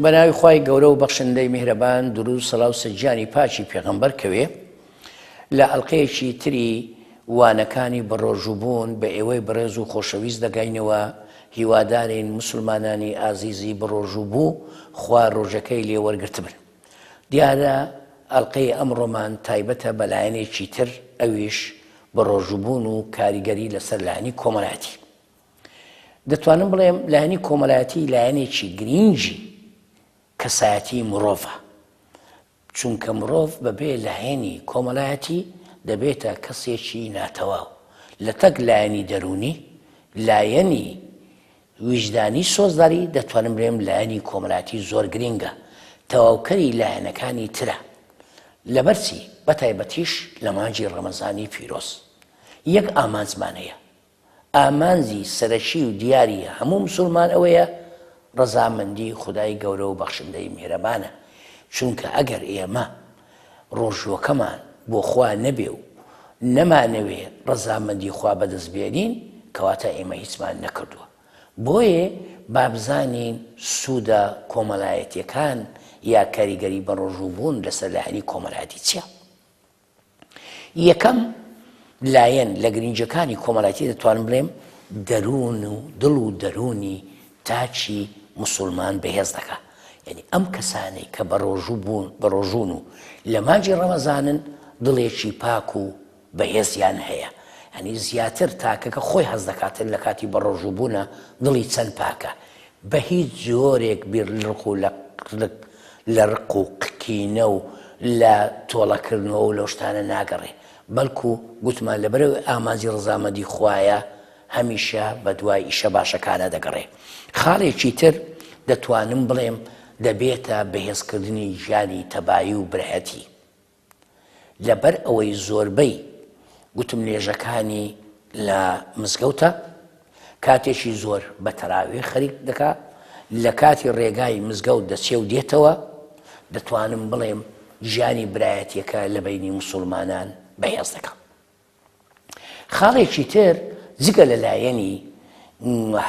بەناوی خوای گەورە و بەخشندەی میهرەبان درود سەڵاو و سەجیانی پاچی پێغەمبەر کەوێ لە ئەڵقەیەکی تری وانەکانی بەڕۆژووبوون بە ئێوەی بەڕێز و خۆشەویست دەگەینەوە هیوادارین مسلمانانی ئازیزی بەڕۆژووبوو خوا ڕۆژەکەی لێ وەرگرت بن. دیارە ئەڵقەی ئەمڕۆمان تایبەتە بە لایەنێکی تر ئەویش بەڕۆژووبوون و کاریگەری لەسەر لایەنی کۆمەڵایەتی. دەتوانم بڵێم لایەنی کۆمەڵایەتی لایەنێکی گرنگی کەسایەتی مرۆڤە، چونکە مرۆڤ بەبێ لایەنی کۆمەڵایەتی دەبێتە کەسێکی ناتەواو لە تەک لایەنی دەرونی، لایەنی ویجدانی سۆزداری دەتوانم بڵێم لایەنی کۆمەڵایەتی زۆر گرنگە، تەواوکەری لایەنەکانی ترە. لەبەرچی بەتایبەتیش لە مانگی ڕەمەزانی پیرۆز یەک ئامانجمانەیە، ئامانجی سەرەکی و دیاریە هەموو مسلمان ئەوەیە ڕەزامەندی خودای گەورە و بەخشندەی میهرەبانە. چونکە ئەگەر ئێمە ڕۆژوەکەمان بۆ خوا نەبێ و نەمانەوێ ڕەزامەندی خوا بەدەست بێنین کەواتە ئێمە هیچمان نەکردووە. بۆیە بابزانین سوودە کۆمەڵایەتیەکان یا کاریگەری بە ڕۆژووبوون لەسەر لایەنی کۆمەڵایەتی چییە؟ یەکەم لایەن لە گرنگەکانی کۆمەڵایەتی دەتوانم بڵێم دەروون و دڵ و دەرونی تاچی مسلمان بەهێز دەکات. یعنی ئەم کەسانەی کە بە ڕۆژوون و لە مانگی ڕەمەزانن دڵێکی پاک و بەهێزیان هەیە، یعنی زیاتر تاکەکە خۆی هەز دەکاتن لە کاتی بە ڕۆژووبوونە دڵی چەند پاکە، بە هیچ جۆرێک بیر لە ڕق و قکینە و لە تۆڵەکردنەوە و لەو شتانە ناگەڕێ، بەڵکو گوتمان لەبەرەوەی ئامانجی ڕەزامەندی خوایە هەمیشە بە دوای ئیشە باشەکانە دەگەڕێ. خاڵێکی تر دەتوانم بڵێم دەبێتە بەهێزکردنی ژیانی تەبایی و برایەتی. لەبەر ئەوەی زۆربەی گوتم نوێژەکانی لە مزگەوتە کاتێکی زۆر بە تەراویح خەریک دەکات، لە کاتی ڕێگای مزگەوت دەچێ و دێتەوە، دەتوانم بڵێم ژیانی برایەتیەکە لە بینی مسلمانان بەهێز دەکات. خاڵێکی تر جگە لە لایەنی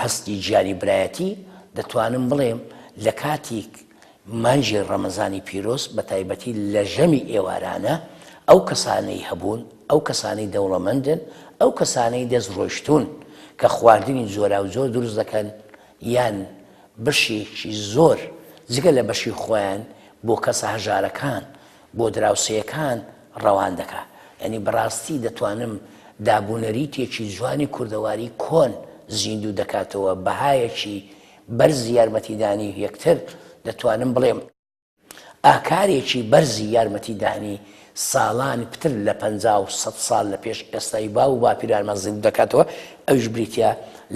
هەستی ژیانی برایەتی دەتوانم بڵێم لە کاتی مانگی ڕەمەزانی پیرۆز بە تایبەتی لە ژەمی ئێوارانە ئەو کەسانەی هەبوون، ئەو کەسانەی دەوڵەمەندن، ئەو کەسانەی دەستڕۆیشتون کە خواردنی زۆرا و زۆر دروست دەکەن یان بەشێکی زۆر جگە لە بەشی خۆیان بۆ کەسە هەژارەکان بۆ دراوسەیەکان ڕەوان دەکات. یعنی بەڕاستی دەتوانم دابوونەریتێکی جوانی کوردەواری کۆن زیندوو دەکاتەوە، بەهایەکی بەرزی یارمەتیدانی یەکتر دەتوانم بڵێم ئاکارێکی بەرزی یارمەتیدانی ساڵانی پتر لە 50 و 100 ساڵ لە پێش ئێستای با و باپیرانمان زیندوو دەکاتەوە. ئەوش بریتە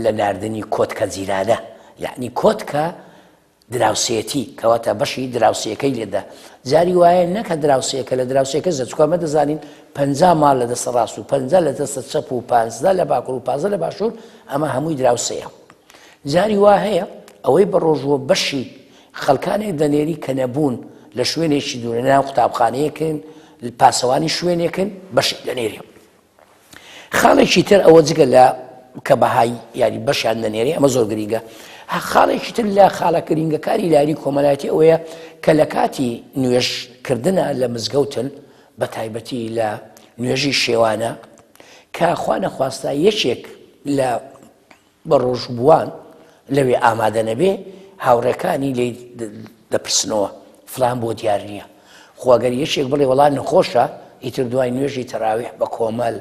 لە ناردنی کۆتکە جیرانە، یعنی کۆتکە دراوسێتی کەواتە بەشی دراوسەکەی لێدا. جاری وایە نەکە دراوسەکە لە دراوسەکە زەچکۆمە دەزانین 50 ماڵ لە دەستە ڕاست و 50 لە دەستە چەپ و 15 لە باکوور و 15 لە باشوور، ئەمە هەمووی دراوسەیە. جاری وا هەیە ئەوەی بە ڕۆژوە بەشی خەڵکانێک دەنێری کە نەبوون لە شوێنێکی دوورە ناو قوتابخانەیەکن پاسەوانی شوێنێکن بەشی دەنێری. خاڵێکی تر ئەوە جگە لە کە بەهای یاری بەشیان دەنێری ئەمە زۆر گرنگە. خاڵێکی تر لە خاڵە گرنگەکانی لایەنی کۆمەڵایەتی ئەوەیە کە لە کاتی نوێژکردنە لە مزگەوتن بە تایبەتی لە نوێژی شێوانە کە خوا نەخواستا یەکێک لە بەڕۆژبووان لەوێ ئامادە نەبێ، هاوڕێکانی لێ دەپرسنەوە فلان بۆ دیار نییە. خواگەر یەکێک بڵێ وەڵا نەخۆشە، ئیتر دوای نوێژی تەراویح بە کۆمەل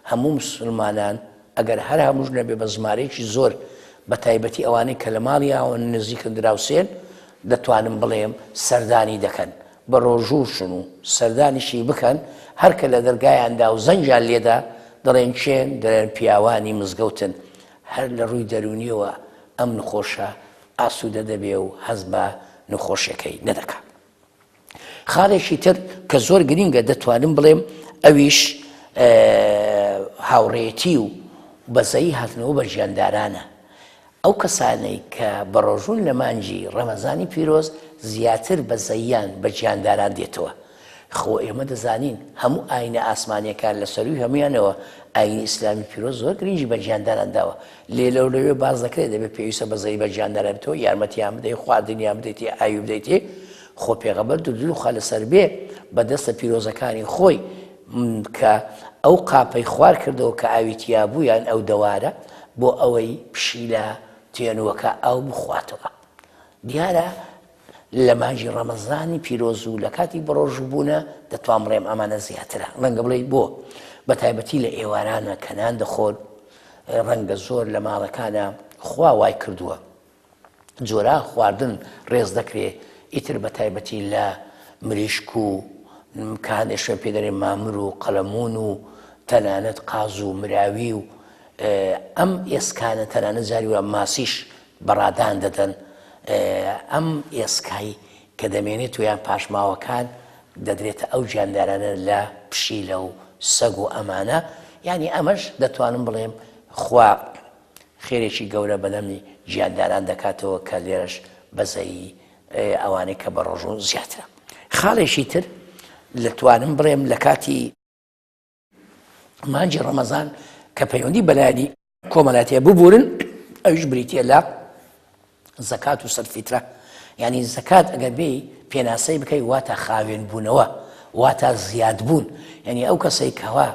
هەموو مسلمانان ئەگەر هەر هەمووش نەبێ بە زمارەیەکی زۆر بە تایبەتی ئەوانەی کە لە ماڵیاوە نزیکن دراوسێن دەتوانم بڵێم سەردانی دەکەن، بە ڕۆژووشن و سەردانیشی بکەن، هەرکە لە دەرگایاندا و زەنجان لێدا دەڵێن چێن دەڵێن پیاوانی مزگەوتن، هەر لە ڕووی دەرونیەوە ئەم نخۆشە ئاسوودە دەبێ و هەز بە نخۆشەکەی نەدەکات. خاڵێکی تر کە زۆر گرنگە دەتوانم بڵێم ئەویش هاوڕێتی و بەزەیی هاتنەوە بە ژیاندارانە. ئەو کەسانەی کە بە ڕۆژوون لە مانگی ڕەمەزانی پیرۆز زیاتر بە زەییان بە گیانداران دێتەوە. خۆ ئێمە دەزانین هەموو ئاینە ئاسمانیەکان لە سەروی هەمویانەوە ئاینی ئیسلامی پیرۆز زۆر گرنگی بە گیانداران داوە لێ لەوێ باز دەکرێت دەبێت پێویستە بەزەی بە گیانداران بێتەوە یارمەتیان بدەیت خواردنیان بدەیت ئاوی بدەیت خۆ پێغەمبەر دوورخوا لەسەر بێ بەدەستە پیرۆزەکانی خۆی کە ئەو قاپەی خوار کردەوە کە ئاویتیا بوو یان ئەو دەوارە بۆ ئەوەی پشیلە توێنوەکە ئەو بخواتەوە دیارە لە مانگی ڕەمەزانی پیرۆز و لە کاتی بەڕۆژبوونە دەتوان بڵێم ئەمانە زیاترە ڕەنگە بڵێ بۆ بە تایبەتی لە ئێوارانە کەنان دەخۆن ڕەنگە زۆر لە ماڵەکانە خوا وای کردووە جۆرا خواردن ڕێز دەکرێت ئیتر بە تایبەتی لە مریشک و کان شوێن پێ دەرێ مامر و قەلەمون و تەنانەت قاز و مراوی و ئەم ئێسکانە تەنانەت جاری وە ماسیش بەڕادان دەدەن ئەم ئێسکایی کە دەمێنێت تویان پاشماوەکان دەدرێتە ئەو گیاندارانە لە پشیلە و سەگ و ئەمانە یعنی ئەمەش دەتوانم بڵێم خوا خێرێکی گەورە بەدەمی گیانداران دەکاتەوە کە لێرەش بەزەی ئەوانەی کە بە ڕۆژون زیاترە خاڵێکی تر لەتوانم بڵێم لە کاتی مانگی ڕەمەزان کە پەیوەندی بەلایانی کۆمەڵاتیە ببورن ئەویش بریتە لە زەکات و سەرفیترە یعنی زەکات ئەگەر بێ پێناسەی بکەی واتە خاوێن بوونەوە واتە زیاد بوون یعنی ئەو کەسەی کەوا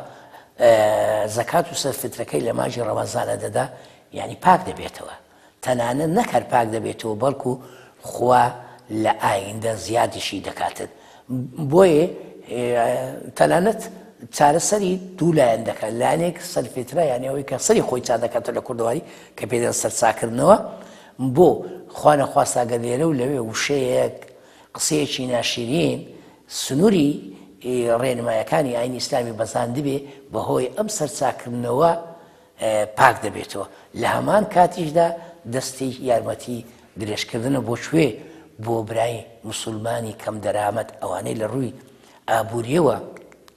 زەکات و سەرفیترەکەی لە مانگی ڕەمەزانە دەدا یعنی پاک دەبێتەوە تەنانەت نەکەر پاک دەبێتەوە بەڵکو خوا لە ئایندە زیادیشی دەکاتن بۆیە تەنانەت چارەسەری دوو لایەن دەکات لایەنێک سەرفیترە یعنی ئەوەی کە سەری خۆی چا دەکاتە لە کوردەواری کە پێدەن سەرچاکردنەوە بۆ خوا نەخواستاگە لێرە و لەوێ وشەیەک قسەیەکی ناشرین سنووری ڕێنمایەکانی ئاینی ئیسلامی بەزاند بێ بەهۆی ئەم سەرچاکردنەوە پاک دەبێتەوە لە هەمان کاتیشدا دەستی یارمەتی درێژکردنە بۆ کوێ بۆ برای موسڵمانی کەم دەرامەت ئەوانەی لە ڕووی ئابوووریەوە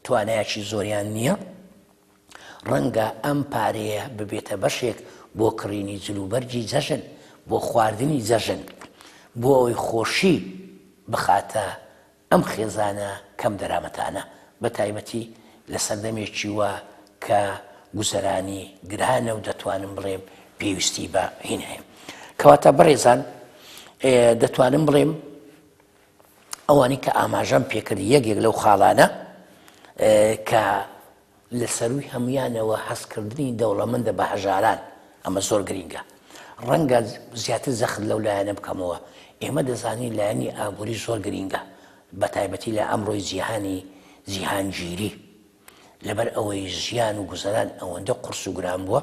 توانایەکی زۆریان نییە ڕەنگە ئەم پارەیە ببێتە بەشێک بۆ کڕینی جلوبەرجی جەژن بۆ خواردنی جەژن بۆ ئەوەی خۆشی بخاتە ئەم خێزانە کەم دەرامەتانە بە تایبەتی لە سەردەمێکی وە کە گوزەرانی گرانە و دەتوانم بڵێم پێویستی بە هین هەیە کەواتە بەڕێزان دەتوانم بڵێم ئەوانی کە ئاماژەم پێکرد یەکێک لەو خاڵانە کە لە سەروی هەمویانەوە هەستکردنی دەوڵەمەندە بە هەژاران ئەمە زۆر گرینگە ڕەنگە زیاتر زەخت لەو لایەنە بکەمەوە ئێمە دەزانین لایەنی ئابووری زۆر گرینگە بە تایبەتی لە ئەمڕۆی جیهانگیری لەبەر ئەوەی ژیان و گوزەران ئەوەندە قورس و گران بووە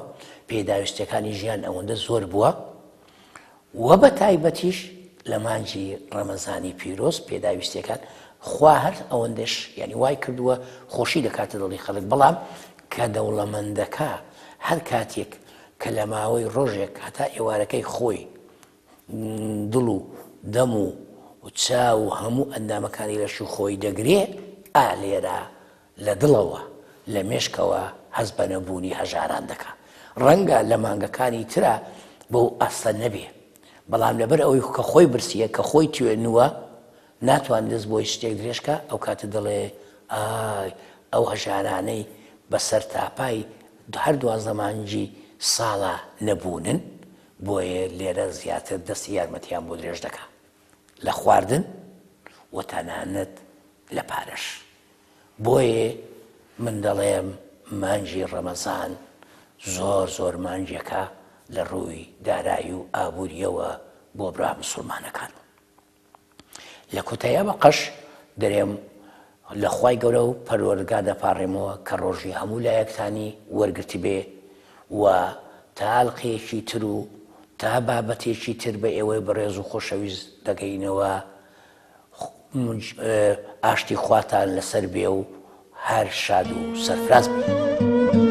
پێداویستەکانی ژیان ئەوەندە زۆر بووە و بە تایبەتیش لە مانگی ڕەمەزانی پیرۆز پێداویستەکان خوا هەر ئەوەندەش یعنی وای کردووە خۆشی دەکاتە دڵی خەڵک بەڵام کە دەوڵەمەندەکە هەر کاتێک کە لە ماوەی ڕۆژێک هەتا ئێوارەکەی خۆی دڵ و دەم و چاو و هەموو ئەندامەکانی لە شو خۆی دەگرێ لێرە لە دڵەوە لە مێشکەوە هەز بە نەبوونی هەژاران دەکا ڕەنگە لە مانگەکانی ترە بەو ئەستە نەبێ بەڵام لەبەر ئەوەی کە خۆی برسیە کە خۆی توێنووە ناتوان دەست بۆی شتێک درێژکە ئەو کاتە دەڵێ ئەو هەژارانەی بەسەر تاپای هەر 12 مانگی ساڵە نەبوونن بۆیە لێرە زیاتر دەستی یارمەتیان بۆ درێژ دەکا لە خواردن و تەنانەت لە پارەش بۆیە من دەڵێم مانگی ڕەمەزان زۆر مانگێکە لە ڕووی دارایی و ئابووریەوە بۆ برا موسڵمانەکان لە کۆتاییە بەقەش دەرێم لە خوای گەورە و پەروەردگار دەپاڕێمەوە کە ڕۆژی هەموو لایەکتانی وەرگرتی بێ و تا ئاڵقەیەکی تر و تا بابەتێکی تر بە ئێوەی بەڕێز و خۆشەویست دەگەینەوە ئاشتی خواتان لەسەر بێ و هەر شاد و سەرفراز بێ